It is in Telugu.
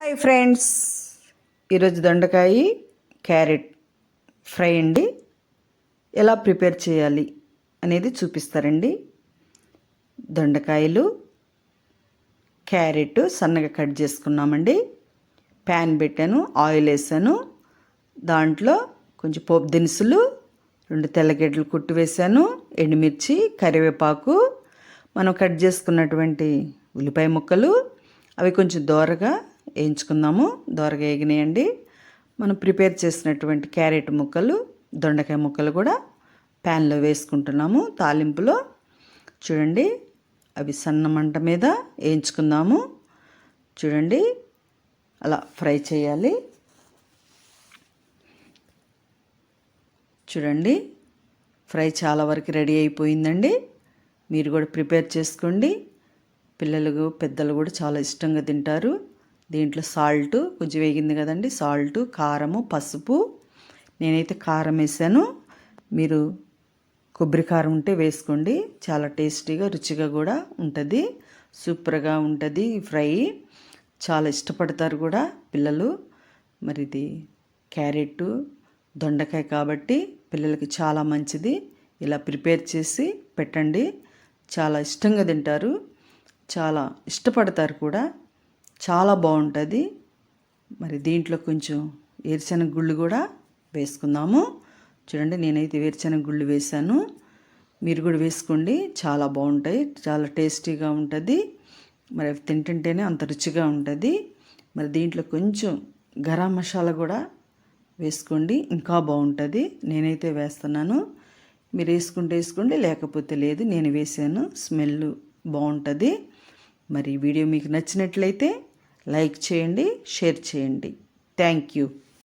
హాయ్ ఫ్రెండ్స్, ఈరోజు దొండకాయ క్యారెట్ ఫ్రై అండి. ఎలా ప్రిపేర్ చేయాలి అనేది చూపిస్తారండి. దొండకాయలు, క్యారెట్ సన్నగా కట్ చేసుకున్నామండి. ప్యాన్ పెట్టాను, ఆయిల్ వేసాను. దాంట్లో కొంచెం పోపు దినుసులు, 2 తెల్లగడ్డలు కుట్టి వేసాను, ఎండుమిర్చి, కరివేపాకు, మనం కట్ చేసుకున్నటువంటి ఉల్లిపాయ ముక్కలు, అవి కొంచెం దోరగా వేయించుకుందాము. దోరగా వేగినాయండి. మనం ప్రిపేర్ చేసినటువంటి క్యారెట్ ముక్కలు, దొండకాయ ముక్కలు కూడా ప్యాన్లో వేసుకుంటున్నాము. తాలింపులో చూడండి, అవి సన్న మంట మీద వేయించుకుందాము. చూడండి, అలా ఫ్రై చేయాలి. చూడండి, ఫ్రై చాలా వరకు రెడీ అయిపోయిందండి. మీరు కూడా ప్రిపేర్ చేసుకోండి. పిల్లలు పెద్దలు కూడా చాలా ఇష్టంగా తింటారు. దీంట్లో సాల్ట్ కొంచెం వేగింది కదండి, సాల్ట్, కారము, పసుపు. నేనైతే కారం వేసాను. మీరు కొబ్బరి కారం ఉంటే వేసుకోండి. చాలా టేస్టీగా, రుచిగా కూడా ఉంటుంది. సూపర్గా ఉంటుంది ఈ ఫ్రై. చాలా ఇష్టపడతారు కూడా పిల్లలు. మరి ఇది క్యారెట్, దొండకాయ కాబట్టి పిల్లలకి చాలా మంచిది. ఇలా ప్రిపేర్ చేసి పెట్టండి. చాలా ఇష్టంగా తింటారు, చాలా ఇష్టపడతారు కూడా. చాలా బాగుంటుంది. మరి దీంట్లో కొంచెం వేరుశనగ గుళ్ళు కూడా వేసుకుందాము. చూడండి, నేనైతే వేరుశనగ గుళ్ళు వేసాను. మీరు కూడా వేసుకోండి, చాలా బాగుంటాయి, చాలా టేస్టీగా ఉంటుంది. మరి అవి తింటుంటేనే అంత రుచిగా ఉంటుంది. మరి దీంట్లో కొంచెం గరం మసాలా కూడా వేసుకోండి, ఇంకా బాగుంటుంది. నేనైతే వేస్తున్నాను. మీరు వేసుకోండి, లేకపోతే లేదు. నేను వేసాను, స్మెల్ బాగుంటుంది. మరి వీడియో మీకు నచ్చినట్లయితే లైక్ చేయండి, షేర్ చేయండి. Thank you.